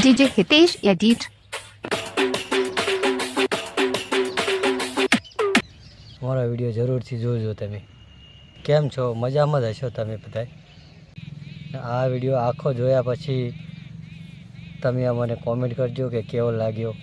DJ Hitesh Edit. મારા video જરૂરથી જોજો તમે. કેમ છો? મજામાં જ હશો તમે બધા. આ વિડીયો આખો જોયા પછી તમે અમને કોમેન્ટ કરજો કે કેવો લાગ્યો.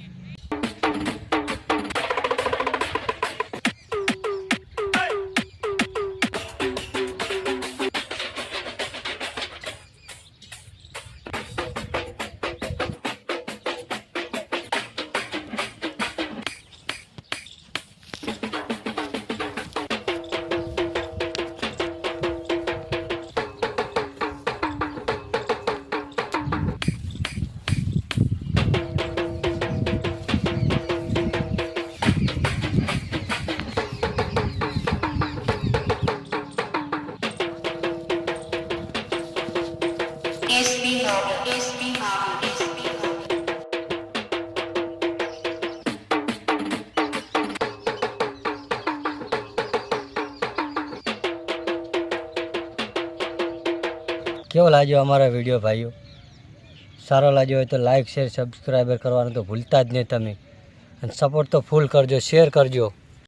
કેવો લાગ્યો અમારો વિડીયો ભાઈઓ? સારો લાગ્યો હોય તો લાઈક શેર સબસ્ક્રાઈબર કરવાનું તો ભૂલતા જ નહીં તમે. અને સપોર્ટ તો ફૂલ કરજો, શેર કરજો.